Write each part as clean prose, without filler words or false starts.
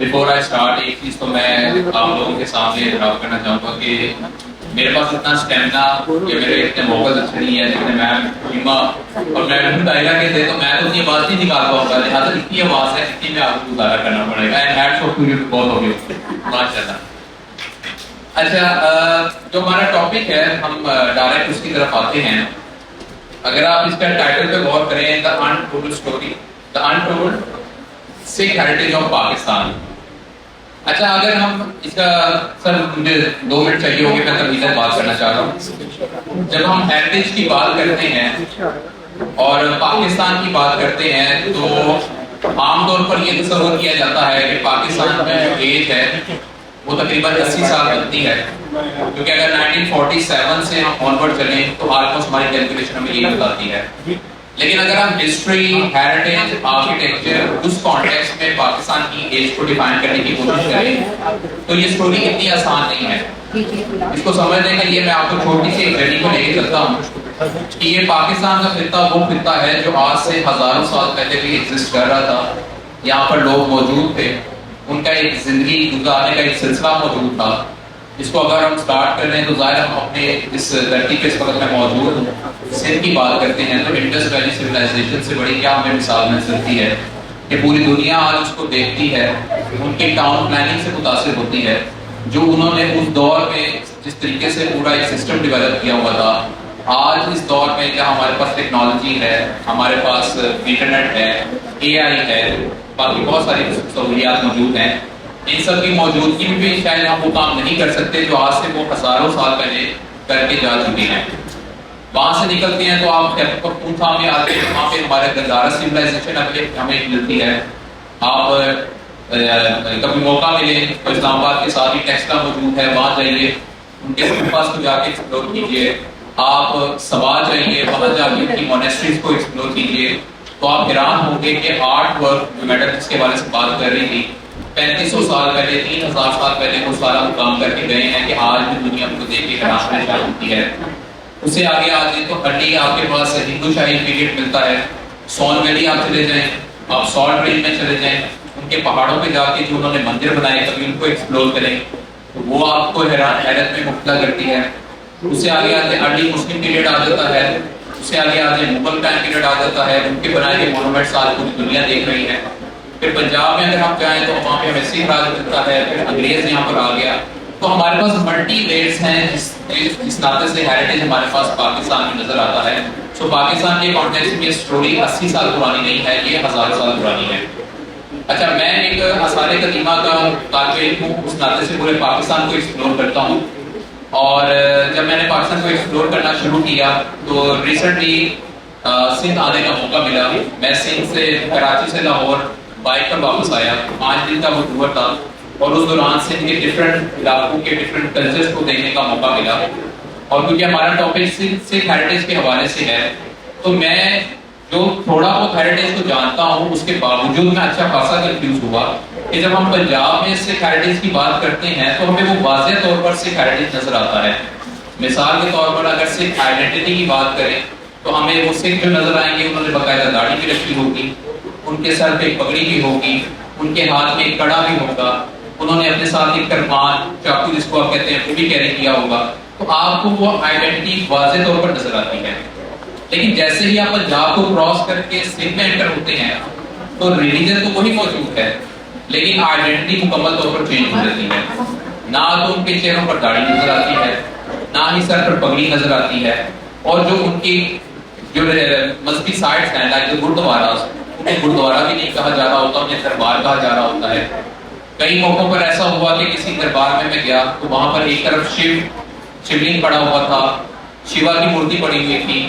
Before I start एक चीज तो मैं आप लोगों के सामने ड्रॉप करना चाहूँगा कि मेरे पास इतना स्टेमिना या मेरे इतने वोकल्स अच्छे नहीं है जितने मैं हिमा और मैं दायरा के थे, तो मैं तो इतनी आवाज नहीं निकाल पाऊंगा, लिहाजा इतनी आवाज है इतनी में आपको गुजारा करना पड़ेगा। And hats off to you both of you, माशाल्लाह। अच्छा, जो हमारा टॉपिक है हम डायरेक्ट उसकी तरफ आते हैं। अगर आप इसका टाइटल पे गौर करें, the untold story, the untold Sikh heritage of Pakistan. अच्छा, अगर हम इसका, सर मुझे 2 मिनट चाहिए होंगे, मैं तभी तक बात करना चाह रहा हूँ। जब हम हेरिटेज की बात करते हैं और पाकिस्तान की बात करते हैं तो आमतौर पर ये तस्वर किया जाता है कि पाकिस्तान में जो एज है वो तकरीबन 80 साल बनती है, क्योंकि अगर 1947 से हम ऑनवर्ड चलें तो ऑलमोस्ट हमारी कैलकुलेशन हमें ये बताती है। लेकिन अगर हम हिस्ट्री, हेरिटेज, आर्किटेक्चर उस कॉन्टेक्स्ट में पाकिस्तान की एज को डिफाइन करने की कोशिश करें तो ये स्टोरी इतनी आसान नहीं है। इसको समझने के लिए मैं आपको छोटी सी एक जर्नी को लेके चलता हूँ कि ये पाकिस्तान का खित्ता वो खित्ता है जो आज से हजारों साल पहले भी एग्जिस्ट कर रहा था। यहाँ पर लोग मौजूद थे, उनका एक जिंदगी गुजारने का एक सिलसिला मौजूद था। इसको अगर हम स्टार्ट कर रहे हैं तो जाहिर हम अपने इस धरती पे इस वक्त में मौजूद सिंध की बात करते हैं तो इंडस वैली सिविलाइजेशन से बड़ी क्या हमें मिसाल मिल सकती है कि पूरी दुनिया आज उसको देखती है, उनके टाउन प्लानिंग से मुतासिर होती है, जो उन्होंने उस दौर में जिस तरीके से पूरा एक सिस्टम डेवलप किया हुआ था। आज इस दौर में क्या हमारे पास टेक्नोलॉजी है, हमारे पास इंटरनेट है, AI है, बाकी बहुत सारी सहूलियात मौजूद हैं। इन सब की मौजूदगी में भी शायद हम वो काम नहीं कर सकते जो आज से वो हजारों साल पहले करके जा चुके हैं। वहां से निकलते हैं तो आप पख्तूनख्वा में आते हैं, वहाँ पे हमारे गंदारा सिविलाइजेशन हमें मिलती है। आप कभी मौका मिले तो इस्लामाबाद के साथ ही टेक्सला मौजूद है, वहाँ जाइए, उनके पास को जाके एक्सप्लोर कीजिए। आप सबा जाइए, वहाँ जाके उनकी मोनेस्ट्रीज को एक्सप्लोर कीजिए, तो आप हैरान होंगे कि आर्ट वर्क जो मैडम जिसके बारे में बात कर रही थी 3500 साल पहले, 3000 साल पहले वो सारा काम करके गए हैं कि आज भी दुनिया को देख के हैरान होती है। उससे आगे आ जाए तो अर्ली आपके पास हिंदू शाही पीरियड मिलता है। सोन वैली आप चले जाएं, आप सॉल्ट रेंज में चले जाएं, उनके पहाड़ों पे जाके जो उन्होंने मंदिर बनाए कभी उनको एक्सप्लोर करें तो वो आपको हैरत में मुब्तला करती है। उससे आगे आते अर्ली मुस्लिम पीरियड आ जाता है, उससे आगे आते मुगल टाइम पीरियड आ जाता है, उनके बनाए गए मोनूमेंट्स आज पूरी दुनिया देख रही है। फिर पंजाब में अगर हम जाएं तो वहाँ पे हमें सिख राज मिलता है, फिर अंग्रेज यहाँ पर आ गया। तो हमारे पास मल्टी लेयर्स हैं जिस नाते से हेरिटेज हमारे पास पाकिस्तान में नजर आता है। सो पाकिस्तान के कॉन्टेक्स्ट में स्टोरी 80 साल पुरानी नहीं है, ये हजारों साल पुरानी है। अच्छा, मैं एक आसार कदीमा का तालिब इल्म हूँ, उस नाते से पूरे पाकिस्तान को एक्सप्लोर करता हूँ। और जब मैंने पाकिस्तान को एक्सप्लोर करना शुरू किया तो रिसेंटली सिंध आने का मौका मिला। मैं सिंध से, कराची से लाहौर बाइक पर वापस आया। 5 दिन का वो टूर था और उस दौरान सिंध के डिफरेंट इलाकों के डिफरेंट कल्चर्स को देखने का मौका मिला। और क्योंकि हमारा टॉपिक सिख हेरिटेज के हवाले से है तो मैं जो थोड़ा बहुत हेरिटेज को जानता हूँ उसके बावजूद मैं अच्छा खासा कंफ्यूज हुआ कि जब हम पंजाब में सिख हेरिटेज की बात करते हैं तो हमें वो वाज़ेह तौर पर सिख हेरिटेज नजर आता है। मिसाल के तौर पर अगर सिख आइडेंटिटी की बात करें तो हमें वो सिख जो नजर आएंगे उन्होंने बाकायदा दाढ़ी भी रखी होगी, उनके सर पे पगड़ी भी होगी, उनके हाथ में एक कड़ा भी होगा, उन्होंने अपने साथ एक कृपान, चाकू जिसको आप कहते हैं वो भी कैरी किया होगा। तो आपको वो आइडेंटिटी वाज़ेह तौर पर नजर आती है। लेकिन जैसे ही आप पंजाब को क्रॉस करके सिंध में एंटर होते हैं तो रिलीजन तो वही मौजूद है लेकिन आइडेंटिटी मुकम्मल तौर पर चेंज हो जाती है। ना तो उनके चेहरों पर दाढ़ी नजर आती है, ना ही सर पर पगड़ी नजर आती है, और जो उनकी जो मजहबी साइट्स हैं लाइक गुरुद्वारा, उन्हें गुरुद्वारा भी नहीं कहा जा रहा होता, उन्हें दरबार कहा जा रहा होता है। कई मौकों पर ऐसा हुआ कि किसी दरबार में मैं गया तो वहां पर एक तरफ शिवलिंग पड़ा हुआ था, शिवा की मूर्ति पड़ी हुई थी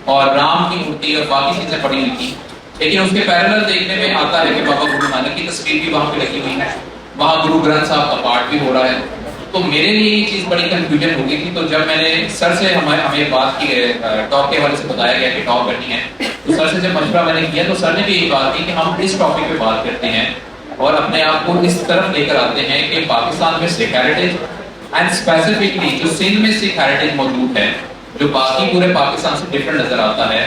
और राम की मूर्ति और बाकी चीजें पड़ी हुई थी। लेकिन उसके पैरेलल देखने में आता है कि बाबा गुरु नानक की तस्वीर भी वहां पे लगी हुई है, वहां गुरु ग्रंथ साहब का पाठ भी हो रहा है। तो मेरे लिए ये चीज बड़ी कंफ्यूजन हो गई थी। तो जब मैंने सर से हमें बात की, टॉक के हवाले से बताया गया कि टॉक करनी है, तो सर से जब मशवरा मैंने किया तो सर ने भी यही बात की कि हम इस टॉपिक पे बात करते हैं और अपने आप को इस तरफ लेकर आते हैं कि पाकिस्तान में सिख हेरिटेज एंड स्पेसिफिकली जो सिंध में सिख हेरिटेज मौजूद है जो बाकी पूरे पाकिस्तान से डिफरेंट नजर आता है,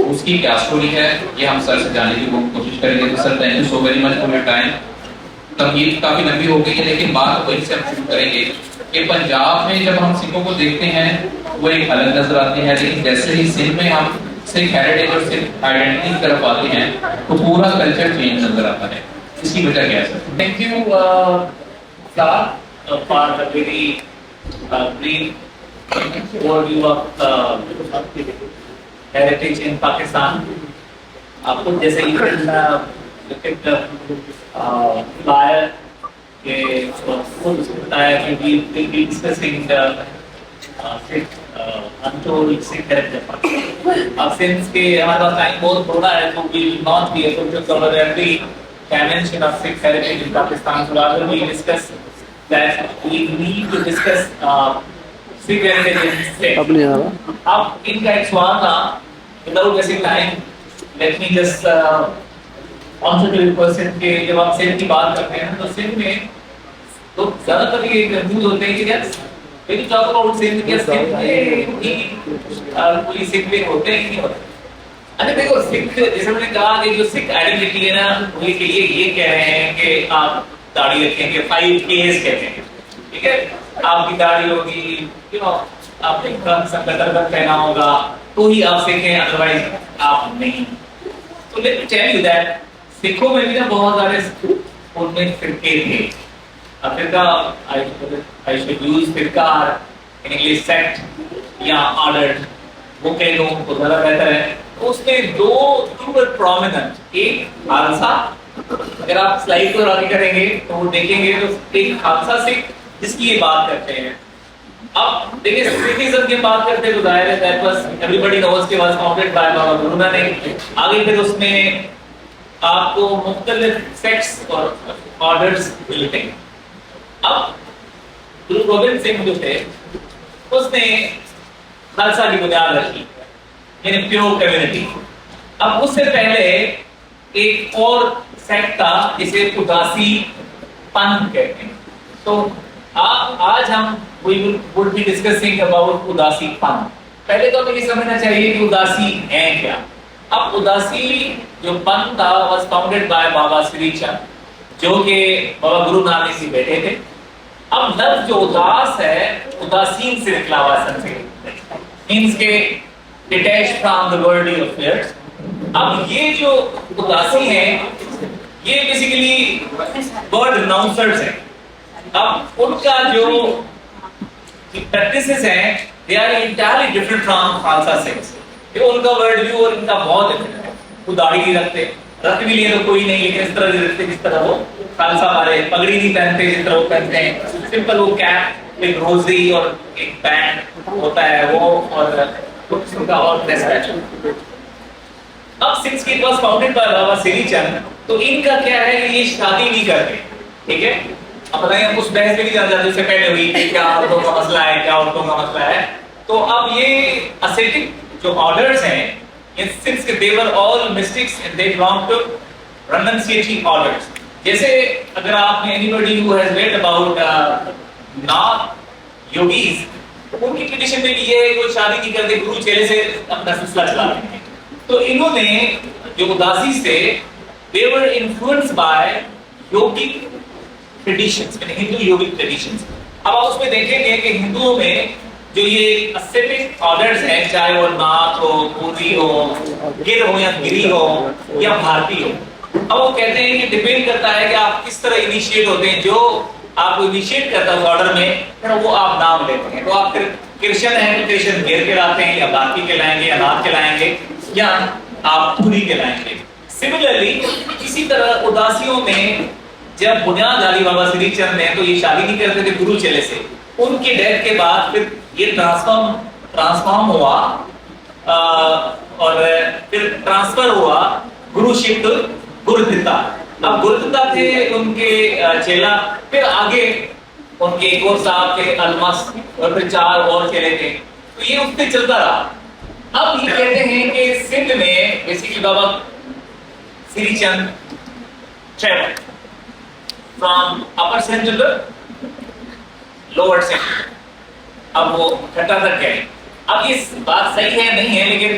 उसकी क्या स्टोरी है, ये हम सर से जानने की कोशिश करेंगे। तो sir thank you so very much for your time. तमहीद काफी लंबी हो गई है, लेकिन बात वही से हम शुरू करेंगे कि पंजाब में जब हम सिखों को देखते हैं वो एक अलग नजर आते हैं, लेकिन जैसे ही सिंध में हम सिख हेरिटेज और सिख आइडेंटिटी की तरफ आते हैं तो पूरा कल्चर चेंज नजर आता है। इसकी वजह क्या है sir? Thank you, Sir, for the very brief overview of heritage in Pakistan. आपको जैसे ही flyer के बताया कि we will be discussing the untold Sikh heritage. अब since के हमारे पास टाइम बहुत थोड़ा है तो we will not be able to cover every dimension of Sikh heritage in Pakistan. So rather we discuss that we need to discuss Sikh heritage in state. अब इनका एक सवाल था, without wasting time, let me just answer to your question कि जब आप सिंध की बात करते हैं तो सिंध में तो ज़्यादातर ये कंफ्यूज होते हैं कि यार when you talk about Sindh क्या सिंध में ही कोई सिख भी होते हैं कि नहीं होते? अच्छा देखो, सिख जैसे मैंने कहा कि जो सिख आइडेंटिटी है ना, वो के लिए ये कह रहे हैं कि आप दाढ़ी रखेंगे, 5Ks कहते हैं, ठीक है, आपकी दाढ़ी होगी, आपने संगठन पहना होगा तो ही आप सिख हैं, अदरवाइज आप नहीं। तो let me tell you that सिखों में भी ना बहुत सारे उनमें फिरके थे। फिरका आई शुड यूज फिरका इन इंग्लिश सेक्ट या ऑर्डर, वो कह लो तो ज्यादा बेहतर है। उसमें दो वर प्रोमिनेंट, एक खालसा, अगर आप स्लाइड को आगे करेंगे तो वो देखेंगे तो एक खालसा सिख जिसकी ये बात करते हैं। अब देखिए सिखिज्म की बात करते हैं तो जाहिर है दैट वाज एवरीबॉडी नोस के was founded bye Baba Guru Nanak. आगे फिर उसमें आपको मुख्तलिफ सेक्ट्स और ऑर्डर्स मिलते हैं। अब गुरु गोविंद सिंह जो थे उसने खालसा की बुनियाद रखी, यानी प्योर कम्युनिटी। अब उससे पहले एक और सेक्ट था जिसे उदासी पंथ कहते हैं। तो आज हम we would be discussing about उदासी पंथ। पहले तो हमें ये समझना चाहिए कि उदासी है क्या। अब उदासी जो पंथ था was founded by बाबा श्री चंद, जो कि बाबा गुरु नानक जी बैठे थे। अब लफ्ज जो उदास है, उदासीन से निकला हुआ संस्कृत, मींस के detach from the worldly affairs. अब ये जो उदासी है ये बेसिकली वर्ड रिनाउंसर्स हैं। अब उनका जो प्रैक्टिसेस हैं they are entirely different from Khalsa sects. ये उनका वर्ल्ड व्यू और इनका बहुत डिफरेंट है। वो दाढ़ी नहीं रखते, रख भी लिए तो कोई नहीं, लेकिन इस तरह से रखते जिस तरह वो खालसा वाले, पगड़ी नहीं पहनते जिस तरह वो पहनते हैं, सिंपल वो कैप, एक रोजरी और एक बैंड होता है वो, और उनका और ड्रेस पैटर्न। अब सिंस के पास फाउंडेड बाय बाबा श्री चंद, तो इनका क्या है कि ये शादी नहीं करते, ठीक है। अब बताइए, हम उस बहस में नहीं जाना चाहते, उससे पहले हुई कि क्या औरतों का मसला है, क्या औरतों का मसला है। तो अब ये ascetic जो ऑर्डर्स हैं, ये सिंस के they were all mystics and they belong to renunciatory orders। जैसे अगर आपने anybody who has read about Nath yogis, उनकी ट्रेडिशन में भी ये है कि वो शादी नहीं करते, गुरु चेले से अपना सिलसिला चलाते हैं। तो इन्होंने जो उदासी से they were influenced by yogic traditions, Hindu yogic traditions. अब आप उसमें देखेंगे कि हिंदुओं में जो ये ascetic ऑर्डर्स हैं, चाहे वो नाथ हो, पुरी हो, गिर हो या गिरी हो या भारती हो, अब वो कहते हैं कि डिपेंड करता है कि आप किस तरह इनिशिएट होते हैं। जो आपको इनिशिएट करता है उस ऑर्डर में, फिर वो आप नाम लेते हैं। तो आप फिर क्रिश्चियन हैं तो क्रिश्चियन गिर के लाते हैं, या भारती के लाएंगे, या नाथ के लाएंगे, या आप पुरी के लाएंगे। सिमिलरली इसी तरह उदासियों में जब बुनियाद डाली बाबा श्री चंद ने, तो ये शादी नहीं करते थे गुरु चेले से। उनके डेथ के बाद फिर ये ट्रांसफॉर्म हुआ और फिर ट्रांसफर हुआ गुरुशिप टू गुरुदित्ता। अब गुरुदित्ता थे उनके चेला, फिर आगे उनके एक और साहब थे अलमस, और फिर 4 और चेले थे। तो ये उससे चलता रहा। अब ये कहते हैं कि सिंध में basically Baba Shri Chand travel from upper Sindh to lower Sindh. अब वो घटा तक गए। अब ये बात सही है नहीं है, लेकिन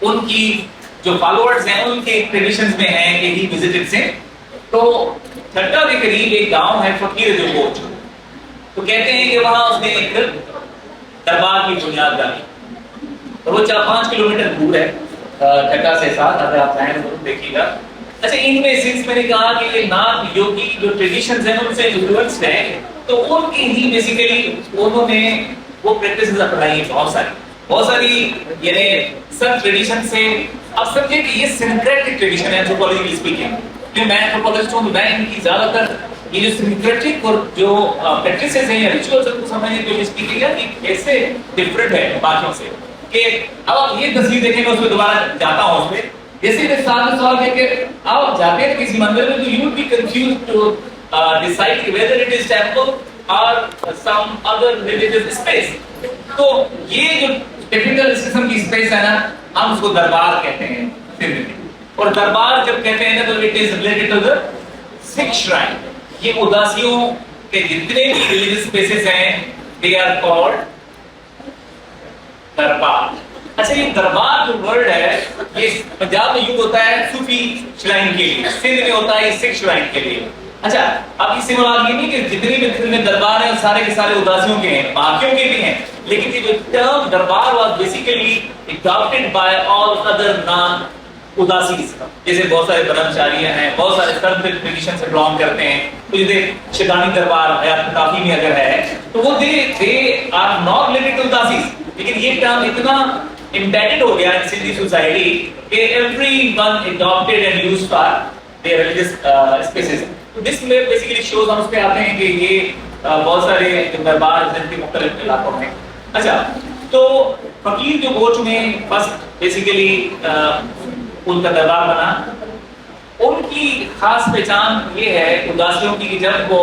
उनकी जो फॉलोअर्स हैं उनके ट्रेडिशंस में है कि ही विजिटेड सिंध। तो ठट्टा के करीब एक गांव है फकीर जो कोच, तो कहते हैं कि वहां उसने एक दरबार की बुनियाद डाली, और वो 4-5 किलोमीटर दूर है ठट्टा से साथ, अगर आप जाएं तो देखिएगा। अच्छा, इनमें सिंस मैंने कहा कि ये नाथ योगी जो ट्रेडिशंस हैं उनसे इन्फ्लुएंस्ड है, तो उनकी ही बेसिकली उन्होंने वो प्रैक्टिसेस अपनाई है बहुत सारी यानी सब ट्रेडिशन से। अब समझिए कि ये सिंक्रेटिक ट्रेडिशन है एंथ्रोपोलॉजिकली स्पीकिंग। मैं एंथ्रोपोलॉजिस्ट हूं, मैं इनकी ज्यादातर ये जो सिंक्रेटिक और जो प्रैक्टिसेस हैं या रिचुअल्स उनको समझने की कोशिश की गई कि कैसे डिफरेंट है बाकियों से। कि अब आप ये तस्वीर देखेंगे, उसमें दोबारा जाता हूं उसमें, जैसे मैं साथ सवाल करके आप जाते हैं किसी मंदिर में तो you will be confused to decide whether it is temple और सम अदर रिलीजियस स्पेस। तो ये जो टिपिकल इस किस्म की स्पेस है ना, हम उसको दरबार कहते हैं सिंध में। और दरबार जब कहते हैं ना तो it is related to the Sikh shrine. ये उदासियों के जितने भी रिलीजियस स्पेसेस हैं दे आर कॉल्ड दरबार। अच्छा, ये दरबार जो वर्ड है ये पंजाब में यूज होता है सूफी श्राइन के लिए, सिंध में होता है सिख श्राइन के लिए। अच्छा, अब इससे मुराद ये नहीं कि जितनी भी सिंध में दरबार है सारे के सारे उदासियों के हैं, बाकियों के भी हैं, लेकिन ये जो term darbar was basically adopted by all other non Udasis. जैसे बहुत सारे ब्रह्मचारी हैं, बहुत सारे सर्व ट्रेडिशन से बिलोंग करते हैं, तो जैसे शिदानी दरबार हयात काफी में अगर है तो वो they are not related to Udasis. लेकिन ये टर्म इतना embedded हो गया in Sindhi society कि everyone adopted and used for their religious spaces. तो this basically shows, हम उस पे आते हैं कि ये बहुत सारे दरबार जिन के मुख्तलिफ इलाकों में। अच्छा, तो फकीर जो गोच में फर्स्ट बेसिकली उनका दरबार बना, उनकी खास पहचान ये है उदासियों की कि जब वो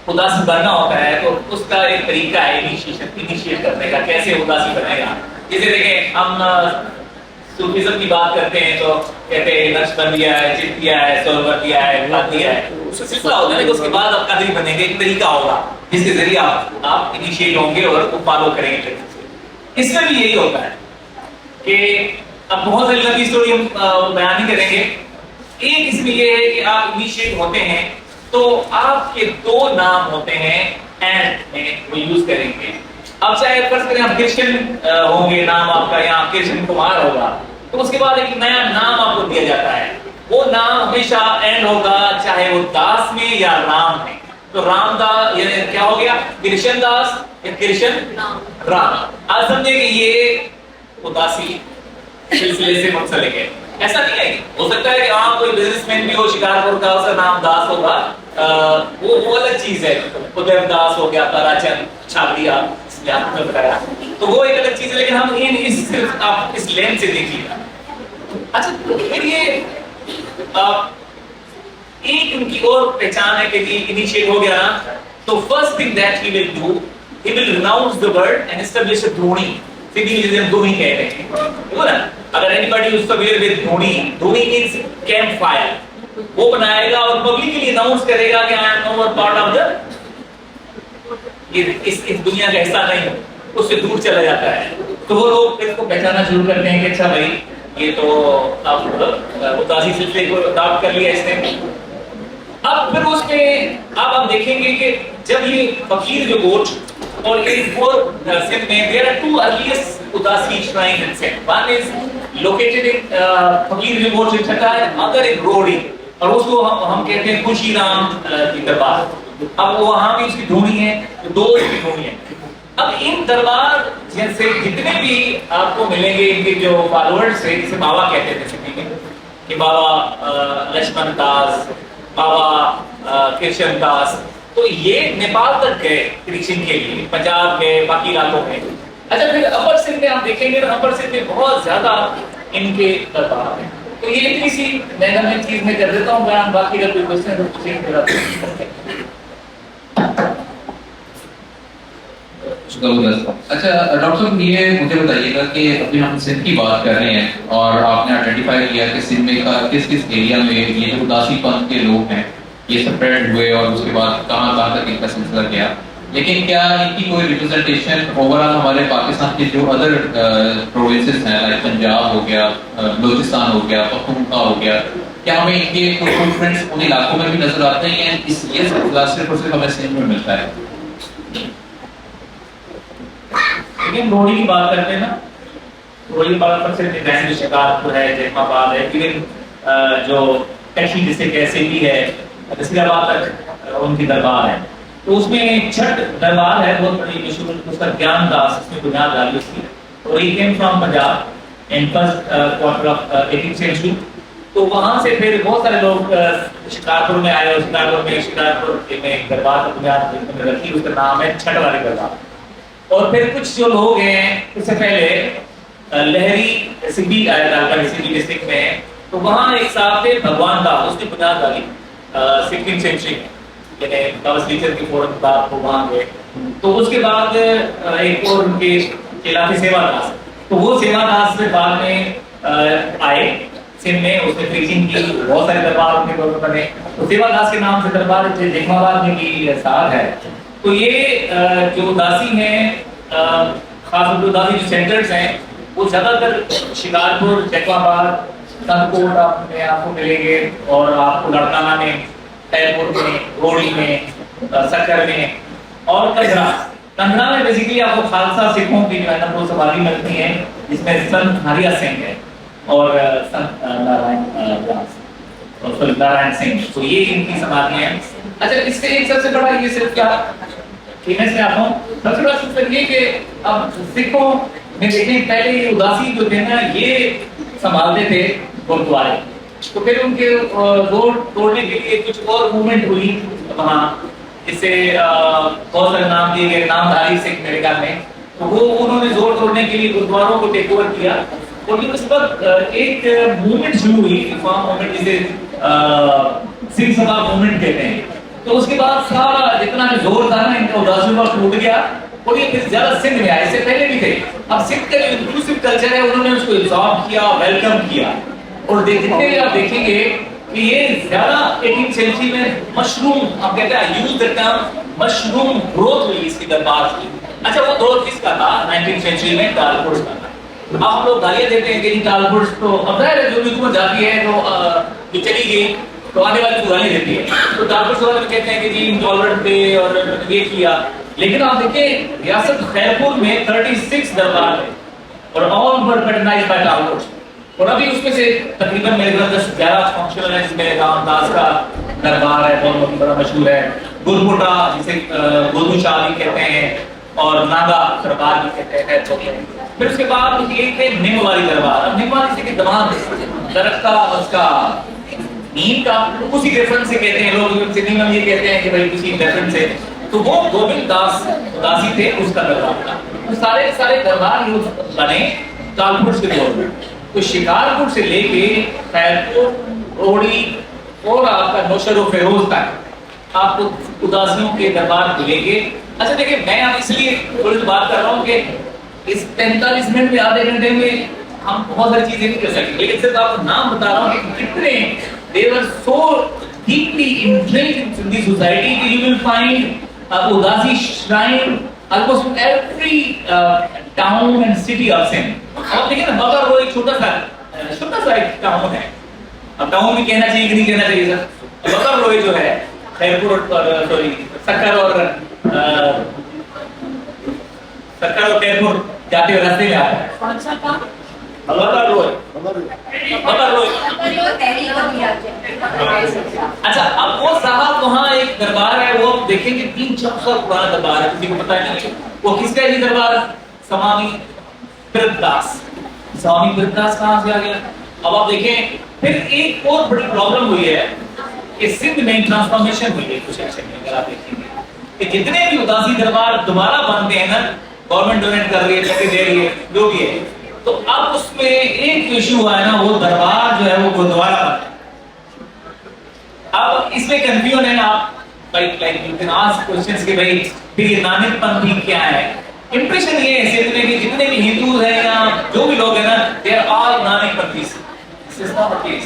उदासी बनना होता है तो उसका एक तरीका है इनिशिएट करने का, कैसे उदासी बनेगा। जैसे देखें, हम सूफीज़्म की बात करते हैं तो कहते हैं नक्शबंद दिया है, चित दिया है, सोलवर दिया है, बात दिया है, उसका सिलसिला होता है कि उसके बाद आप कदरी बनेंगे, एक तरीका होगा जिसके जरिए आप इनिशिएट होंगे और उसको फॉलो करेंगे। इसमें भी यही होता है कि अब बहुत सारी लंबी स्टोरी हम बयान नहीं करेंगे। एक इसमें यह है कि आप इनिशिएट होते हैं तो आपके दो नाम होते हैं एंड में वो यूज करेंगे। अब चाहे फर्ज करें आप क्रिश्चियन होंगे, नाम आपका यहाँ कृष्ण कुमार होगा, तो उसके बाद एक नया नाम आपको दिया जाता है, वो नाम हमेशा एंड होगा, चाहे वो दास में या राम में। तो रामदास ये क्या हो गया, कृष्ण दास या कृष्ण राम। आज समझे कि ये उदासी सिलसिले से मुंसलिक है। ऐसा नहीं है, हो सकता है कि हाँ कोई बिजनेसमैन भी हो शिकारपुर का, उसका नाम दास होगा, वो अलग चीज है। उदय दास हो गया, ताराचंद छाबड़िया में बताया, तो वो एक अलग चीज है। लेकिन हम इस सिर्फ आप इस लेंस से देखिएगा। अच्छा, तो फिर ये एक उनकी और पहचान है कि इनिशिएट हो गया ना, तो first thing that he will do, he will renounce the world and establish a dhoni. Sindhi में जिसे धोनी कहते हैं, देखो ना, अगर anybody is familiar with dhoni, dhoni means camp fire, वो बनाएगा और पब्लिकली अनाउंस करेगा कि I am no more part of the, इस दुनिया का हिस्सा नहीं हूं, उससे दूर चला जाता है। तो वो लोग इसको पहचानना शुरू करते हैं कि अच्छा भाई ये तो अब उदासी सिलसिले को अडॉप्ट कर लिया इसने। अब फिर उसमें अब हम देखेंगे कि जब ये फकीर जो गोट और एक वो सिंध में there are two earliest Udasi shrine in Sindh. One is located in Faqir Jo गोट से छटा है, अदर इन रोडी, और उसको हम कहते हैं खुशी राम की दरबार। अब वो वहां भी उसकी धोनी है, तो दो उसकी धोनी है। अब इन दरबार जैसे जितने भी आपको मिलेंगे इनके जो फॉलोअर्स है, जिसे बाबा कहते थे सिंधी में, कि बाबा लक्ष्मण दास, बाबा कृष्ण दास, तो ये नेपाल तक गए कृष्ण के लिए, पंजाब में, बाकी इलाकों में। अच्छा, फिर अपर सिंध में आप देखेंगे तो अपर सिंध में बहुत ज्यादा इनके दरबार है। तो ये इतनी सी मैं चीज में कर देता हूँ बयान, बाकी अगर कोई क्वेश्चन है तो पूछिए। अच्छा डॉक्टर साहब, ये मुझे बताइएगा कि अभी हम सिंध की बात कर रहे हैं और आपने आइडेंटिफाई किया कि सिंध में का किस किस एरिया में ये जो उदासी पंथ के लोग हैं ये स्प्रेड हुए और उसके बाद कहाँ तक इनका सिलसिला गया। लेकिन क्या इनकी कोई रिप्रेजेंटेशन ओवरऑल हमारे पाकिस्तान के जो अदर प्रोविंसेस हैं, लाइक पंजाब हो गया, बलूचिस्तान हो गया, पख्तूनख्वा हो गया, क्या हमें इनके कोई फुटप्रिंट्स उन इलाकों में भी नजर आते हैं? इस ये सिर्फ और सिर्फ हमें सिंध में मिलता है? लेकिन रोड़ी की बात करते हैं ना, रोड़ी की बात पर सिर्फ जो शिकारपुर है, जैमाबाद है, इवन जो कशी डिस्ट्रिक्ट है, सिटी है, नसीराबाद तक उनकी दरबार है। तो उसमें छठ दरबार है बहुत बड़ी मशहूर, उसका ज्ञान दास उसमें बुनियाद डाली उसकी। और he came from Punjab in first quarter of 18th century. तो वहां से फिर बहुत सारे लोग शिकारपुर में आए और शिकारपुर में एक दरबार का बुनियाद रखी, उसका नाम है छठ वाली दरबार। और फिर कुछ जो लोग हैं उससे पहले लहरी सिंधी आया था सिंधी डिस्ट्रिक्ट में, तो वहां एक साहब थे भगवान दास, उसने बुनियाद डाली 16th सेंचुरी में, यानी टीचर के फौरन बाद वो वहां गए। तो उसके बाद एक और उनके खिलाफी सेवादास, तो वो सेवादास से बाद में आए सिंध में, उसने प्रीचिंग की, बहुत सारे दरबार उनके बने। तो सेवादास के नाम से दरबार जैमाबाद में की साथ है। तो ये जो दासी हैं, खास जो दासी जो सेंटर्स हैं, वो ज्यादातर शिकारपुर, जैमाबाद, संतकोट आपको मिलेंगे, और आपको लड़काना में, खैरपुर में, रोड़ी में, सक्कर में, और कंगरा में बेसिकली आपको खालसा सिखों की जो है ना वो सवारी मिलती है, जिसमें संत हरिया सिंह है और संत नारायण सिंह। तो ये इनकी समाधि है। अच्छा, इससे एक सबसे बड़ा ये सिर्फ क्या फेमस में आता हूँ, सबसे बड़ा सिर्फ ये कि अब सिखों में देखें, पहले ये उदासी जो थे ना, ये संभालते थे गुरुद्वारे। तो फिर उनके जोर तोड़ने के लिए कुछ और मूवमेंट हुई वहाँ, जिससे बहुत सारे नाम दिए गए, नामधारी सिख मेरे ख्याल में। तो वो उन्होंने जोर तोड़ने के लिए गुरुद्वारों को टेक ओवर किया। और उस वक्त एक मूवमेंट शुरू हुई, रिफॉर्म मूवमेंट, जिसे सिख सभा मूवमेंट कहते हैं। तो उसके बाद सारा जितना भी जोर था ना इनका उदासियों का टूट गया, और ये फिर ज्यादा सिंध में आए, इससे पहले भी थे। अब सिंध का जो इंक्लूसिव कल्चर है, उन्होंने उसको एब्जॉर्ब किया, वेलकम किया। और जितने भी आप देखेंगे कि ये ज्यादा 18th सेंचुरी में मशरूम, आप कहते हैं use the term mushroom growth हुई इसकी दरबार की। अच्छा, वो दौर किसका था? 19th सेंचुरी में टालपुर्स का था। अब हम लोग गालियां देते हैं कि टालपुर्स तो अब है जो भी हुकूमत जाती है तो चली गई, तो आने वाली को गाली देती है। तो टालपुर्स वाले कहते हैं कि जी इंटॉलरेंट थे और ये किया। लेकिन आप देखिए रियासत खैरपुर में 36 दरबार है, और ऑल वर पैटर्नाइज्ड बाय टालपुर्स। और अभी उसमें से तकरीबन मेरे घर 10-11 फंक्शनल है, जिसमें रामदास का दरबार है, बहुत बड़ा मशहूर है, गुरमुटा जिसे गोदू शाह भी कहते हैं, और नागा दरबार भी कहते हैं। फिर उसके बाद एक है निम वाली दरबार। अब निम वाली से दमाग दरख्त का, उसका नीम का, उसी रेफरेंस से कहते हैं लोग, सिंधी में ये कहते हैं कि भाई किसी रेफरेंस से। तो वो गोविंद दास उदासी थे, उसका दरबार था। तो सारे दरबार बने टालपुर के दौर में। तो शिकारपुर से लेके खैरपुर, रोड़ी और आपका नौशर और फिरोज तक आपको उदासियों के दरबार मिलेंगे। अच्छा देखिए, मैं अब इसलिए थोड़ी सी बात कर रहा हूँ कि इस 45 मिनट में, आधे घंटे में हम बहुत सारी चीजें नहीं कर सकते, लेकिन सिर्फ आपको नाम बता रहा हूँ कि कितने they were so deeply entrenched in Sindhi society that you will find Udasi shrine almost in every town and city of Sindh. अब देखिए ना, बगर वो एक छोटा सा एक टाउन है। अब टाउन भी कहना चाहिए कि नहीं कहना चाहिए सर? बगर रोई जो है खैरपुर और सक्कर और खैरपुर जाते हुए रास्ते में आता है। बगर रोई। अच्छा, अब वो साहब वहाँ एक दरबार है, वो देखेंगे 3-4 साल पुराना दरबार है, किसी को पता नहीं वो किसका है दरबार? स्वामी बिरदास। स्वामी बिरदास कहाँ से आ गया? अब आप देखें, फिर एक और बड़ी प्रॉब्लम हुई है कि सिंध में ट्रांसफॉर्मेशन हुई है कुछ ऐसे में। अगर आप देखेंगे कि जितने भी उदासी दरबार दोबारा बनते हैं ना, गवर्नमेंट डोनेट कर रही है, पैसे दे रही है, जो भी है, तो अब उसमें एक इशू हुआ है ना, वो दरबार जो है वो गुरुद्वारा बना। अब इसमें कंफ्यूजन है ना, आप like you can ask questions कि भाई फिर ये नानकपंथी क्या है? इंप्रेशन ये है सिंध में कि जितने भी हिंदू हैं या जो भी लोग हैं ना, they are all Nanakpanthi. This is not the case.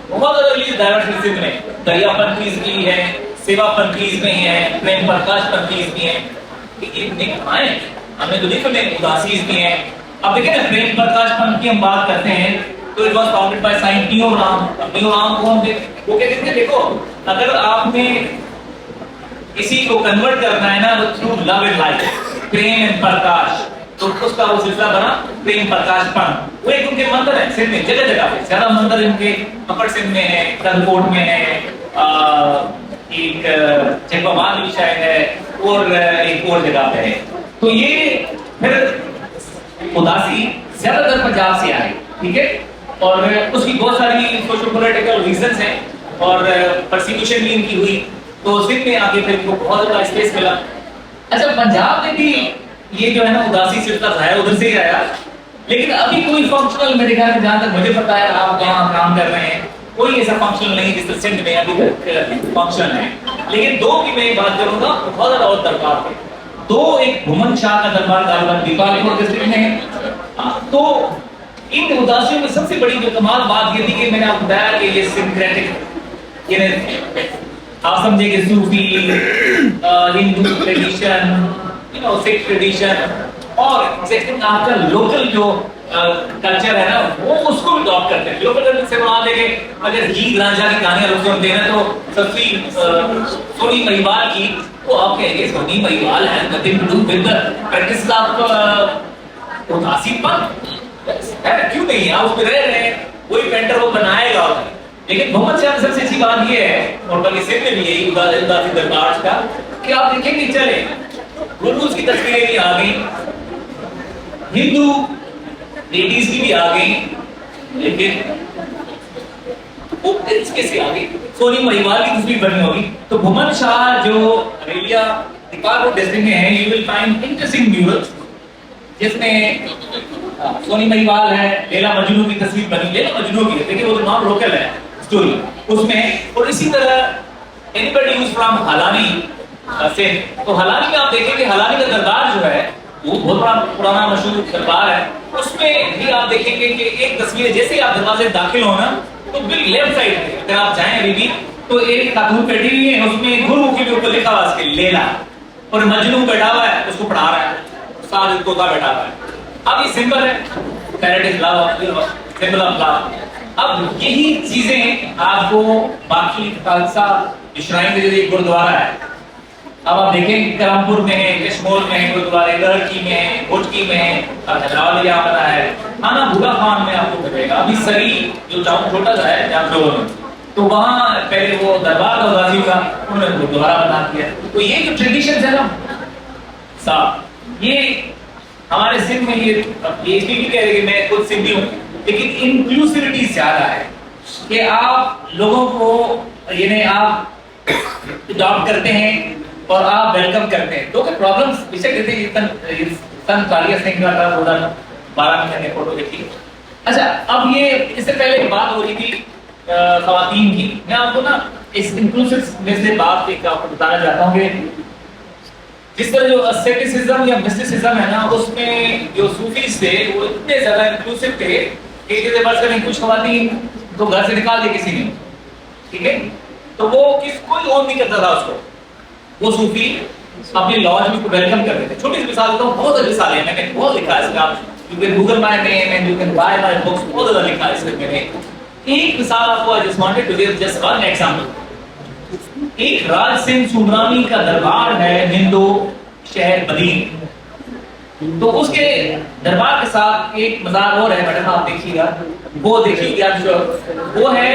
बहुत ज्यादा रिलीज डायवर्सिटी सिंध में, दरियापंथी भी है, सेवा पंथी इसमें ही है, प्रेम प्रकाश पंथी इसमें है, कि इतने कमाए हमने तो देखो नहीं, उदासी इसमें है। अब देखिए ना, प्रेम प्रकाश पंथ की हम बात करते हैं तो it was founded by saint Niyo Ram. Niyo Ram को हम वो कहते थे, देखो अगर आपने किसी को कन्वर्ट करना है ना वो through love and light, prem and prakash, तो उसका वो सिलसिला बना प्रेम प्रकाश पंथ। वो एक उनके मंदिर है सिंध में, जगह जगह पे ज्यादा मंदिर इनके अपर सिंध में है, कलकोट में है, एक चकवाल भी शायद है, और एक और जगह पे है। तो ये फिर उदासी ज्यादातर पंजाब से आए, ठीक है, और उसकी बहुत सारी सोशल पॉलिटिकल रीजंस हैं और परसिक्यूशन भी इनकी हुई, तो सिंध में आगे फिर इनको बहुत ज्यादा स्पेस मिला। अच्छा, पंजाब में भी ये जो है ना उदासी सिलसिला है उधर से ही आया, लेकिन अभी कोई फंक्शनल मेरे ख्याल में जहां तक मुझे पता है, आप जहां काम कर रहे हैं कोई ऐसा फंक्शनल नहीं जिस तरह सिंध में अभी तक फंक्शन है। लेकिन दो की मैं बात करूंगा बहुत ज्यादा और दरबार थे दो, एक घुमन शाह का दरबार गालिबन दीपालपुर डिस्ट्रिक्ट में है। तो इन उदासियों में सबसे बड़ी जो कमाल बात ये थी कि मैंने आपको बताया कि ये सिंक्रेटिक, ये आप समझे कि Sufi, Hindu tradition, you know Sikh tradition, और सेकंड आपका लोकल जो कल्चर है ना वो उसको भी अडॉप्ट करते हैं। लोकल कल्चर से वहां लेके अगर हीर रांझा की कहानियां लोग सुनते हैं तो सस्ती सोनी महिवाल की, तो आप कहेंगे सोनी महिवाल है nothing to do with the practice of उदासीपन है, क्यों नहीं है, उसमें रह रहे हैं, वही पेंटर वो बनाएगा। लेकिन मोहम्मद शाह सबसे अच्छी बात ये है, और बल्कि सिंध में भी यही उदासी दरबार का, कि आप देखेंगे चले गुरुज की तस्वीरें भी आ गई, हिंदू लेडीज की भी आ गई, लेकिन वो कैसे आ गई, सोनी महिवाल की तस्वीर बनी होगी। तो मोहम्मद शाह जो अरेलिया दीपालपुर डिस्ट्रिक्ट में है, you will find interesting murals जिसमें सोनी महिवाल है, लैला मजनू की तस्वीर बनी, लैला मजनू की, देखिए वो तो नॉन लोकल है स्टोरी उसमें। और इसी तरह एनीबॉडी यूज फ्रॉम हलानी से, तो हलानी में आप देखेंगे हलानी का दरबार जो है वो बहुत बड़ा पुराना मशहूर दरबार है, उसमें भी आप देखेंगे कि एक तस्वीर जैसे ही आप दरवाजे दाखिल हो ना तो बिल्कुल लेफ्ट साइड पे अगर आप जाएं अभी भी तो एक खातून बैठी हुई है, उसमें गुरुमुखी के ऊपर लिखा हुआ है लैला, और मजनू बैठा हुआ है उसको पढ़ा रहा है, साथ तोता बैठा हुआ है। अब ये सिंपल है, parrot is love, symbol of love. अब यही चीजें आपको बाकी खालसा श्राइन में जो गुरुद्वारा है, अब आप देखें करमपुर में है, कश्मीर में है गुरुद्वारे, लड़की में है, भुटकी में है, हैदराबाद यहाँ पता है, खाना भूला खान में आपको मिलेगा। अभी सरी जो टाउन छोटा सा है जहाँ लोगों में, तो वहाँ पहले वो दरबार का उदासी का उन्होंने गुरुद्वारा बना दिया। तो ये जो ट्रेडिशन है ना साहब, ये हमारे सिंध में ये इसलिए भी कह रहे कि मैं खुद सिंधी हूँ, लेकिन इंक्लूसिविटी ज्यादा है कि आप लोगों को यानी आप अडॉप्ट करते हैं और आप वेलकम करते हैं। तो प्रॉब्लम्स बेशक रहते सन कालिया सिंह का था 2012 में मैंने फोटो देखी। अच्छा, अब ये इससे पहले बात हो रही थी खवातीन की, मैं आपको ना इस इंक्लूसिव में से बात एक आपको बताना चाहता हूँ कि जिस तरह जो एस्थेटिसिज्म या मिस्टिसिज्म है ना, उसमें जो सूफीज थे वो इतने ज्यादा इंक्लूसिव थे कि जैसे बस करें कुछ खवातीन तो घर से निकाल दी किसी ने, ठीक है, तो वो कोई ओन नहीं करता था उसको, वो सूफी अपने लॉज में वेलकम करते थे। छोटी सी मिसाल देता हूँ, बहुत अच्छी मिसाल है, मैंने बहुत लिखा है इसका, आप you can Google my name and you can buy my books, बहुत ज्यादा लिखा है इसमें मैंने। एक मिसाल आपको I just wanted to give just one example. एक राज सिंह सुमरानी का दरबार है हिंदू शहर बदीन, तो उसके दरबार के साथ एक मजार और है मैडम, आप देखिएगा, वो देखिएगा, वो है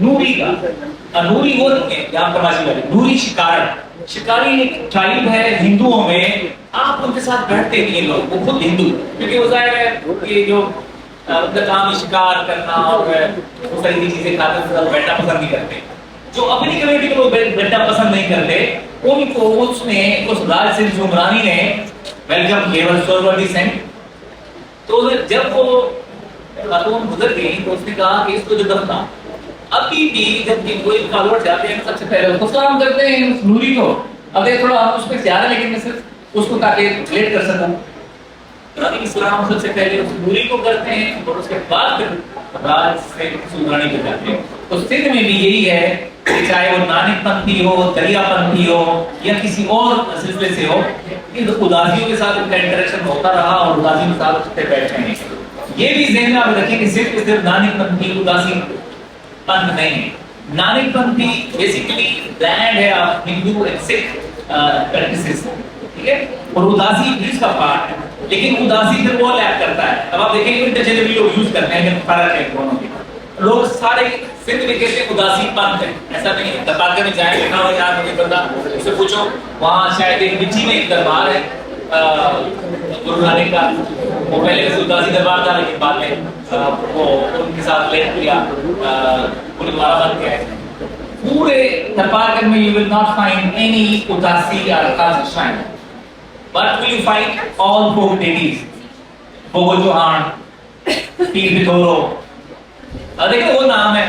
नूरी का। नूरी वो नहीं है यहाँ प्रवासी वाले, नूरी शिकारी। शिकारी एक ट्राइब है हिंदुओं में, आप उनके साथ बैठते नहीं है लोग, वो खुद हिंदू, क्योंकि वो जाहिर है कि जो उनका काम शिकार करना और वो सारी चीजें खाते हैं, बैठना पसंद नहीं करते। जो अपनी कम्युनिटी को लोग बैठना पसंद नहीं करते, उनको उसने उस राज सिंह सुमरानी ने वेलकम केवल सोलवर्दी सेंट। तो जब वो खातून गुजर गई तो उसने कहा कि इसको जो दफना, अभी भी जब कोई फॉलोअर जाते हैं सबसे पहले उसको सलाम करते हैं उस नूरी को। अब ये थोड़ा हम उसमें ज्यादा, लेकिन मैं सिर्फ उसको ताकि रिलेट कर सकूं। इस्लाम सबसे पहले उस दूरी को करते हैं और उसके बाद फिर राज से सुधारने को जाते हैं। तो सिंध में भी यही है कि चाहे वो नानक पंथी हो, दरिया पंथी हो या किसी और सिलसिले से हो, इन उदासियों के साथ उनका इंटरेक्शन होता रहा और उदासियों के साथ उठते बैठे हैं। ये भी ज़हन में आप रखें कि सिर्फ नानक पंथी उदासी पंथ नहीं है। नानक पंथी बेसिकली ब्लैंड है of Hindu and Sikh practices, ठीक है, और उदासी भी इसका पार्ट है, लेकिन उदासी फिर वो लैप करता है। अब आप देखेंगे इंटरचेंजेबली लोग यूज करते हैं, लेकिन फर्क है दोनों में। लोग सारे सिंध में कहते हैं उदासी पंथ है, ऐसा नहीं है। दरबार में जाए लिखा हुआ यार मुझे बंदा उससे पूछो, वहाँ शायद एक बिची में एक दरबार है गुरु नानक का, वो पहले से उदासी दरबार था, लेकिन बाद में वो उनके साथ लेट किया, गुरुद्वारा बन गया है। पूरे दरबार में you will not find any उदासी or खास shrine, but will you find all folk deities, भोगो Chauhan, पीर बिथोरो, देखिए वो नाम है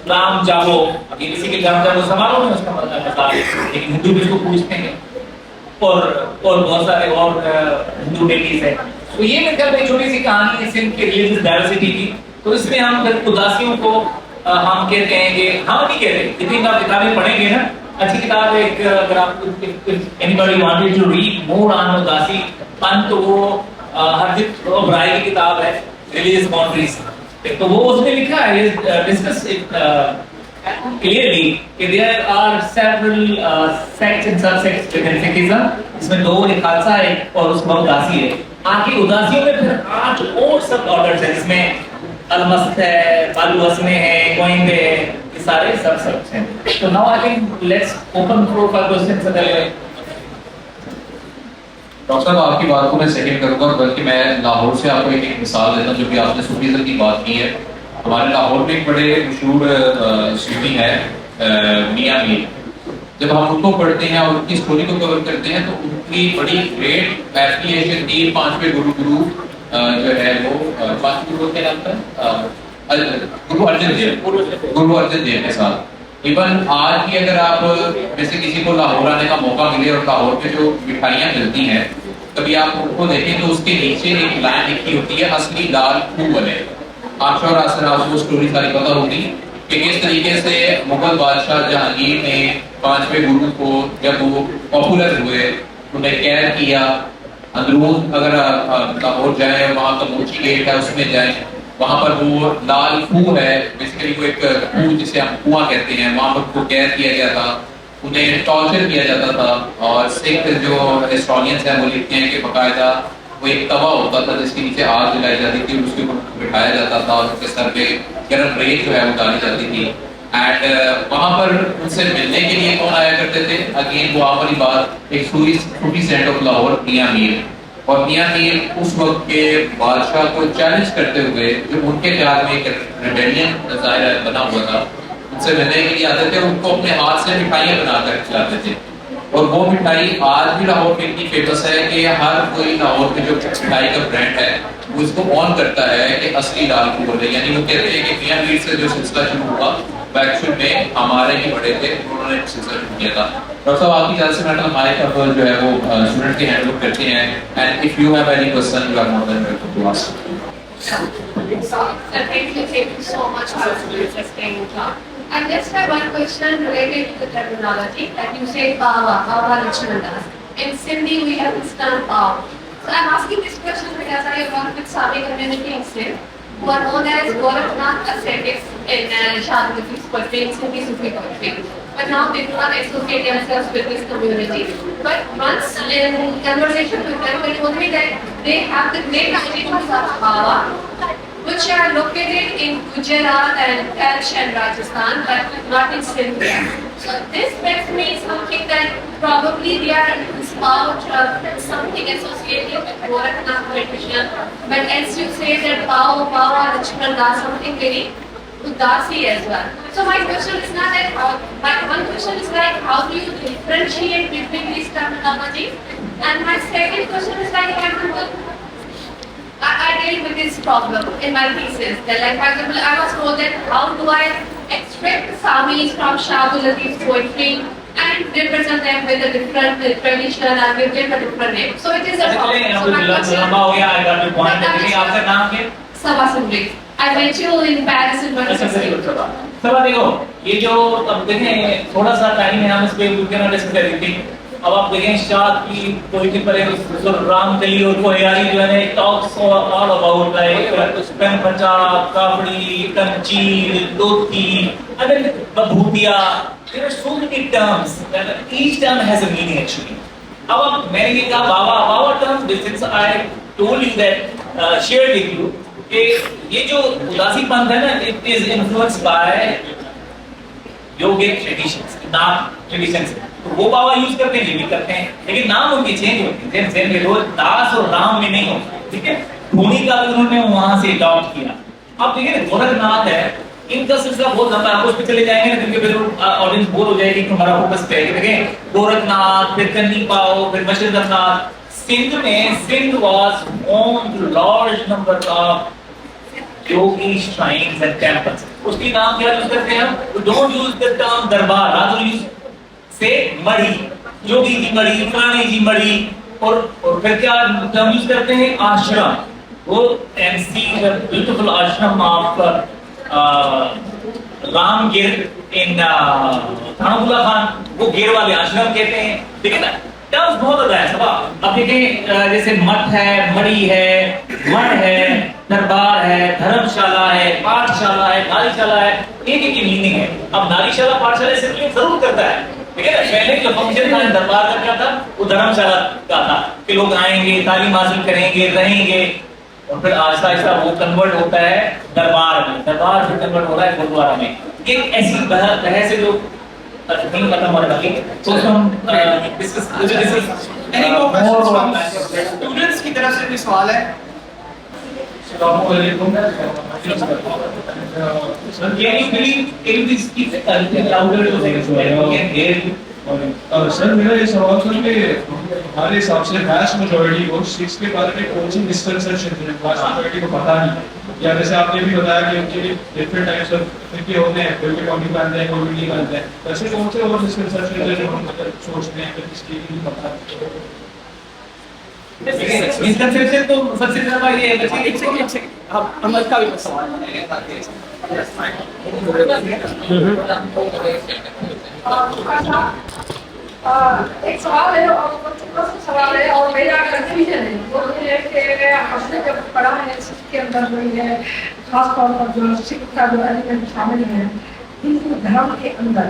राम जागो, अभी किसी के राम जागो समारोह में उसका मतलब है, लेकिन हिंदू भी इसको पूछते हैं, और बहुत सारे और हिंदू डेटीज हैं। तो ये मेरे ख्याल में एक छोटी सी कहानी है सिंध के रिलीजियस डाइवर्सिटी की। तो इसमें हम फिर उदासियों को हम कहते हैं कि हम नहीं कहते, जितनी आप किताबें पढ़ेंगे ना, अच्छी किताब है एक, अगर आप anybody wanted to read more on Udasi Panth, तो वो हरदीप ओबराय की किताब है रिलीजियस बाउंड्रीज। तो वो उसमें लिखा है डिस्कस इट clearly कि there are several sects and subsects within Sikhism, इसमें दो, एक खालसा है और उसके बाद उदासी है। आगे उदासियों में फिर 8 और सब ऑर्डर्स हैं, जिसमें अलमस्त है, बालूहसने हैं, गोइंदे हैं, ये सारे सबसेक्ट्स हैं। तो now I think let's open floor for questions। Doctor साहब आपकी बात को मैं सेकंड करूंगा, बल्कि मैं लाहौर से आपको एक मिसाल देता हूँ, जो कि आपने सूफीज़्म की बात की है। हमारे लाहौर में एक बड़े मशहूर सूफी है मियां मीर। जब हम उनको पढ़ते हैं और उनकी स्टोरी को कवर करते हैं, तो उनकी बड़ी ग्रेट एफिलिएशन थी 5वें गुरु जो है वो 5 गुरु के नाम पर गुरु अर्जन देव के साथ। इवन आज भी अगर आप जैसे किसी को लाहौर आने का मौका मिले और लाहौर में जो मिठाइयाँ मिलती हैं, कभी आप उनको देखें तो उसके नीचे एक लाइन लिखी होती है, असली लाल खूब बने। आप श्योर आपको स्टोरी सारी पता होगी कि किस तरीके से मुगल बादशाह जहांगीर ने 5वें गुरु को जब वो पॉपुलर हुए, उन्हें कैद किया। अंदरून अगर लाहौर जाए, वहाँ का मोची गेट है उसमें जाए, वहाँ पर वो लाल कुआं है, बेसिकली वो एक कुआं जिसे हम कुआं कहते हैं, वहाँ पर उनको कैद किया गया था, उन्हें टॉर्चर किया जाता था। और सिख जो हिस्टोरियंस हैं वो लिखते हैं कि बाकायदा वो एक तवा होता था जिसके नीचे आग जलाई जाती थी, उसके ऊपर बिठाया जाता था और उसके सर पे गर्म रेत जो है वो डाली जाती थी। एंड वहाँ पर उनसे मिलने के लिए कौन आया करते थे? अगेन वो वाली बात, एक सूफी सेंट ऑफ लाहौर मियां मीर। और मियां मीर उस वक्त के बादशाह को चैलेंज करते हुए, जो उनके ख्याल में एक रिबेलियन ज़ाहिर बना हुआ था, उनसे मिलने के लिए आते थे। उनको अपने हाथ से मिठाइयाँ बनाकर खिलाते थे। और वो मिठाई आज भी लाहौर में इतनी फेमस है कि हर कोई लाहौर में जो मिठाई का ब्रांड है वो इसको ऑन करता है कि असली लाल कुआं है। यानी वो कहते हैं कि मियां मीर से जो सिलसिला शुरू हुआ वो एक्चुअल में हमारे ही बड़े थे, उन्होंने सिलसिला शुरू किया था। डॉक्टर साहब आपकी इजाज़त से मैं माइक अब जो है वो स्टूडेंट के हैंडल करते हैं, and if you have any question you are more than welcome to ask. Thank you so much for this interesting talk. I just have one question related to the terminology that you say Baba Lakshmanas. In Sindhi we have this term Baba. So I'm asking this question because I work with Sami community in Sindh, who are known as Gorakhnath ascetics in Shadwati's poetry, in Sindhi Sufi poetry. But now they do not associate themselves with this community. But once in conversation with them, we told me that they have the great ideas of Baba, which are located in Gujarat and Kutch and Rajasthan, but not in Sindh. So this makes me something that probably they are about something associated with Gorakhnath tradition. But as you say that Baba Lakshmana, something very Udasi as well. So my question is not that how, my one question is like how do you differentiate between these terminologies? And my second question is like, for example, I deal with this problem in my thesis. That like, for example, I was told that how do I extract Samis from Shah Abdul Latif's poetry, and can represent them with a different tradition and we give a different name. So it is a चलिए So my question- लंबा हो गया, I got your point. But लेकिन आपका नाम क्या? Sabha Sundri. I met you in Paris in 2016. सब देखो ये जो अब देखें थोड़ा सा टाइम है, हम इस पे वी कैन डिस्कस एवरीथिंग। अब आप देखें शाद की पोइट्री राम कली और कोहयारी जो है ना टॉक्स ऑल अबाउट लाइक पेन पंचा कापड़ी कंची लोती आई मीन बभूतिया there are so many terms that each term has a meaning actually. अब मैंने ये कहा baba term since I told you that share with you कि ये जो उदासी पंथ है ना it is influenced by yogic traditions naam traditions. तो वो बाबा यूज करते हैं, ये भी करते हैं, लेकिन नाम उनके चेंज होते हैं। जैसे रोज दास और राम में नहीं होते, ठीक है। धोनी का भी उन्होंने वहां से अडॉप्ट किया। अब देखिए गोरखनाथ है, इनका सिलसिला बहुत लंबा है, उस पे चले जाएंगे ना क्योंकि फिर ऑडियंस बोर हो जाएगी कि हमारा फोकस पे है। देखें गोरखनाथ, फिर कन्नी पाओ, फिर मशरकनाथ। सिंध में Sindh was home to large number of yogi shrines and temples. उसकी नाम क्या यूज करते हैं हम? We don't use the term दरबार, rather use say मड़ी, योगी की मड़ी, फलाने की मड़ी, और फिर क्या टर्म यूज करते हैं? आश्रम। वो MC the beautiful ashram of रामगिर in थानापुला Khan, वो गिर वाले आश्रम कहते हैं, ठीक है ना। टर्म्स बहुत होता है सब। अब देखें जैसे मठ है, मड़ी है, मठ है, दरबार है, धर्मशाला है, पाठशाला है, नारीशाला है, एक एक की मीनिंग है। अब नारीशाला पाठशाला सिर्फ जरूर करता है, ठीक है ना। पहले जो फंक्शन था दरबार का क्या था, वो धर्मशाला का था कि लोग आएंगे, तालीम हासिल करेंगे, रहेंगे, और फिर आहिस्ता आहिस्ता वो कन्वर्ट होता है दरबार में, दरबार फिर कन्वर्ट हो रहा है गुरुद्वारा में। एक ऐसी बहस है जो नहीं खत्म हो रहा है, तो हम discuss any more questions students की तरफ से भी सवाल है। सर मेरा ये सवाल था कि हमारे हिसाब से वैस्ट मेजॉरिटी को सिक्स के बारे में कौन सी मिसकंसेप्शन है, वैस्ट मेजॉरिटी को पता नहीं। या जैसे आपने भी बताया कि उनके डिफरेंट टाइप्स ऑफ इनके होते हैं, कोई भी टॉपिक मानते हैं, कोई भी नहीं मानते हैं। वैसे कौन से और मिसकंसेप्शन है जो हम सोचते हैं कि किसकी नहीं पता? मिसकंसेप्शन तो सबसे ज्यादा ये है बच्चे एक सेकंड अब अमर का भी सवाल एक सवाल है और छोटा सा सवाल है और मेरा कंफ्यूजन है वो ये है कि हमने जब पढ़ा है इसके अंदर जो है खासतौर पर जो सिख का जो एलिमेंट शामिल है हिंदू धर्म के अंदर,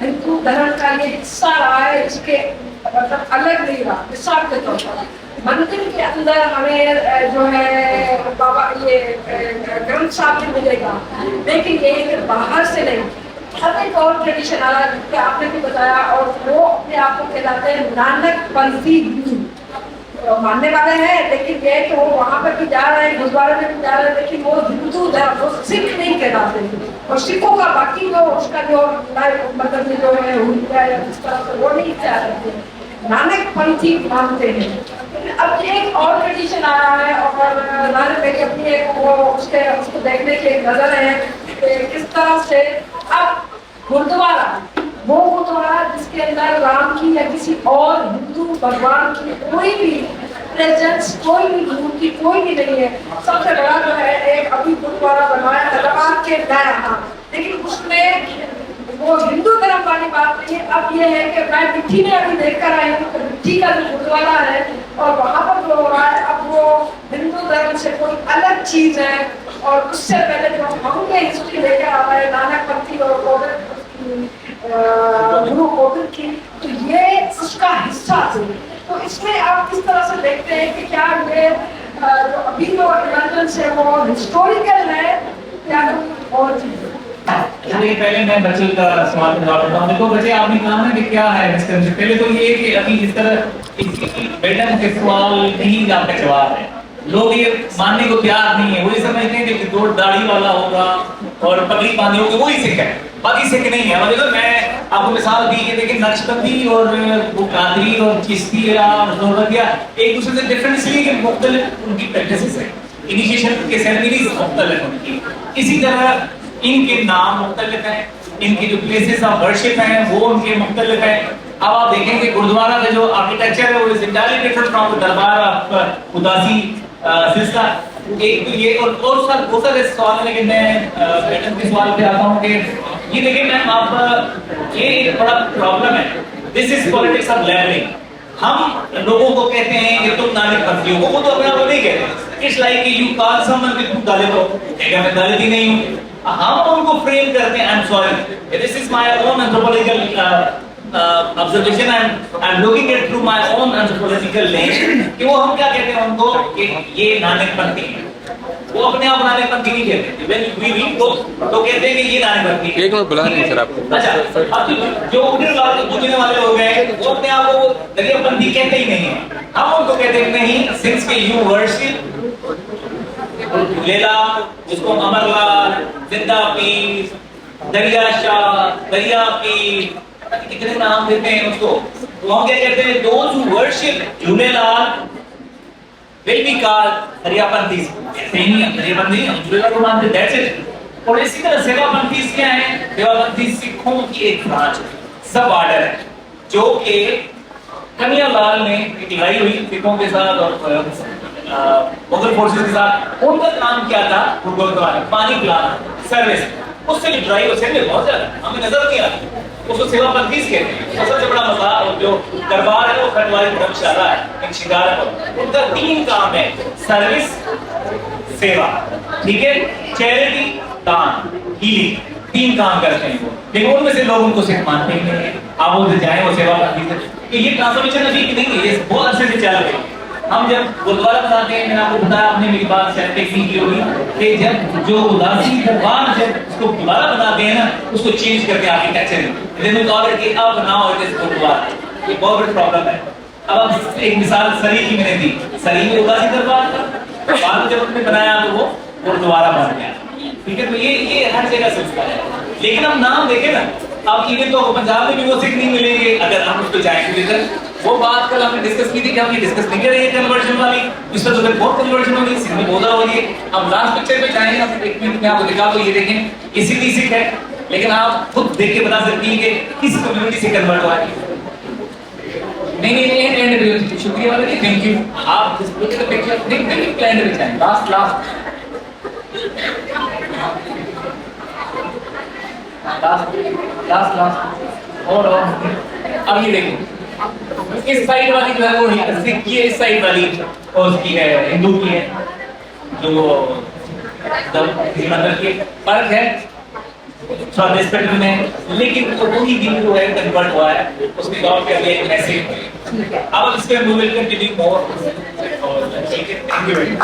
हिंदू धर्म का ये हिस्सा रहा है, इसके मतलब अलग नहीं रहा। मिसाल के तौर पर मंदिर के अंदर हमें जो है बाबा ये ग्रंथ साहब भी मिलेगा, लेकिन ये बाहर से नहीं। अब एक और ट्रेडिशन आया जिसके आपने भी बताया और वो अपने आप को कहलाते हैं नानक पंथी हिंदू मानने वाले हैं, लेकिन ये कि वो वहाँ पर भी जा रहे हैं, गुरुद्वारे में भी जा रहे हैं, लेकिन वो हिंदू धर्म वो सिख नहीं कहलाते। और सिखों का बाकी जो उसका जो मतलब जो है हुआ या जिस तरह से वो नहीं जा रहे, नानक पंथी मानते हैं। अब एक और ट्रेडिशन आ रहा है और नानक मेरी अपनी एक वो उसको देखने की एक नजर है कि किस तरह से अब गुरुद्वारा वो गुरुद्वारा जिसके अंदर राम की या किसी और हिंदू भगवान की कोई भी प्रेजेंस, कोई भी मूर्ति कोई भी नहीं है। सबसे बड़ा जो है एक अभी गुरुद्वारा बनवाया हैदराबाद के नया, लेकिन उसमें वो हिंदू धर्म वाली बात नहीं है। अब ये है कि मैं मिट्टी में अभी देख कर आई हूँ, मिट्टी का जो गुरुद्वारा है और वहाँ पर जो हो रहा है अब वो हिंदू धर्म से कोई अलग चीज है। और उससे पहले जो हमने हिस्ट्री लेकर आ रहे हैं नानक पंथी और गुरु गोविंद की, तो ये उसका हिस्सा थे। तो इसमें आप किस तरह से देखते हैं कि क्या ये जो अभी जो इमरजेंस है वो हिस्टोरिकल है या और चीज? चलिए पहले मैं बच्चे का सवाल का जवाब देता हूँ। देखो बच्चे आपने कहा ना कि क्या है मिसकंसेप्शन, पहले तो ये कि अभी इस तरह इसकी बेटन के सवाल नहीं आपका जवाब है। लोग ये मानने को तैयार नहीं है, वो ये समझते हैं कि जो दाढ़ी वाला होगा और पगड़ी बांधे होगी वही सिख है, बाकी सिख नहीं है। मतलब मैं आपको मिसाल दी कि देखिए नक्शबंदी और वो कादरी और चिश्ती या ज़ोहरतिया एक दूसरे से डिफरेंट इसलिए कि मुख्तलिफ उनकी प्रैक्टिसेस है, इनिशिएशन के सेरेमनीज मुख्तलिफ उनकी। इसी तरह इनके नाम मुख्तलिफ हैं, इनकी जो प्लेसेस ऑफ वर्शिप हैं वो उनके मुख्तलिफ हैं। अब आप देखेंगे गुरुद्वारा का जो आर्किटेक्चर है वो is entirely different from the दरबार ऑफ उदासी सिलसिला। एक तो ये और सर बहुत सारे सवाल है, लेकिन मैं पैटर्न के सवाल पे आता हूँ कि ये देखिए मैम आप ये एक बड़ा प्रॉब्लम है, this is politics of levelling. हम लोगों को कहते हैं कि तुम नालिक पत्तियों को, वो तो अपने आप को नहीं कहते। It's like you call someone कि तुम दलित हो, क्या मैं दलित ही नहीं हूँ। हम उनको फ्रेम करते हैं, I am sorry this is my own anthropological observation I'm looking at through my own anthropological lens कि वो हम क्या कहते हैं उनको कि ये नानकपंथी है, वो अपने आप नानकपंथी नहीं कहते। when we read books तो कहते हैं कि ये नानकपंथी है। एक मिनट बुला रहे हैं सर आपको। अच्छा, अब जो उन्हें बात पूछने वाले लोग हैं वो अपने आप को दरियापंथी कहते ही नहीं है। हम उनको कहते हैं नहीं, since के you worship लेला, जिसको अमरलाल, जिंदा पीर, दरिया शाह, दरिया पीर, कितने नाम देते हैं उसको, तो हम क्या कहते हैं those who worship Jhulelal will be called दरियापंथी। नहीं है दरियापंथी, हम झूलेलाल को मानते, that's it। और इसी तरह सेवापंथी क्या है? सेवापंथी सिखों की एक ब्रांच सब ऑर्डर है, जो कि कन्हैयालाल ने एक लड़ाई हुई सिखों के साथ और मुगल फोर्सेस के साथ। उनका काम क्या था? गुरुद्वारा पानी पिलाना, सर्विस। उससे जो ड्राइव हो सकते बहुत ज्यादा हमें नजर नहीं आती, उसको सेवापंथी कहते हैं। सबसे बड़ा मजार जो दरबार है वो खटवाली धर्मशाला है, एक शिकारपुर। उनका 3 काम है, सर्विस, सेवा, ठीक है, चैरिटी, दान, हीलिंग, 3 काम करते हैं वो। लेकिन उनमें से लोग उनको सिर्फ मानते ही नहीं है। आप उधर जाए वो सेवापंथी से, तो ये ट्रांसफॉर्मेशन अभी की नहीं है, ये बहुत अरसे से चल रही है। हम जब गुरुद्वारा बनाते हैं, मैंने आपको बताया, आपने मेरी बात शायद टेक्निक की होगी कि जब जो उदासी दरबार जब उसको दोबारा बनाते हैं ना, उसको चेंज करके architecture then we call it कि अब नाउ इट इज गुरुद्वारा। ये बहुत बड़ी प्रॉब्लम है। अब आप एक मिसाल सरी की मैंने दी, सरी में उदासी दरबार था, बाद में जब उन्होंने बनाया तो वो गुरुद्वारा बन गया, ठीक है। तो ये हर जगह सिलसिला है। लेकिन हम नाम देखें ना, अब इवन तो पंजाब में भी वो सिख नहीं मिलेंगे अगर हम उसको जाएंगे इधर। वो बात कल हमने डिस्कस की थी कि हम ये डिस्कस नहीं कर रहे हैं कन्वर्जन वाली, इस पर तो फिर बहुत कन्वर्जन होगी, सिख में बहुत हो रही है। अब लास्ट पिक्चर पे जाएंगे, अब एक मिनट में आपको दिखा दो, ये देखें, ये सिख है, लेकिन आप खुद देख के बता सकती हैं कि किस कम्युनिटी से कन्वर्ट हुआ है। नहीं एंड शुक्रिया वाले जी, थैंक यू। आप जिस पिक्चर नहीं क्लाइंट पे जाएं, लास्ट और अब ये देखें, इस साइड वाली जो है वो सिख की है, इस साइड वाली और उसकी है हिंदू की है, जो मतलब की फर्क है थोड़ा रिस्पेक्ट में, लेकिन तो वही हिंदू है कन्वर्ट हुआ है, उसने गॉड के लिए एक मैसेज। अब इस पे वी विल कंटिन्यू मोर और ठीक है, थैंक यू वेरी मच।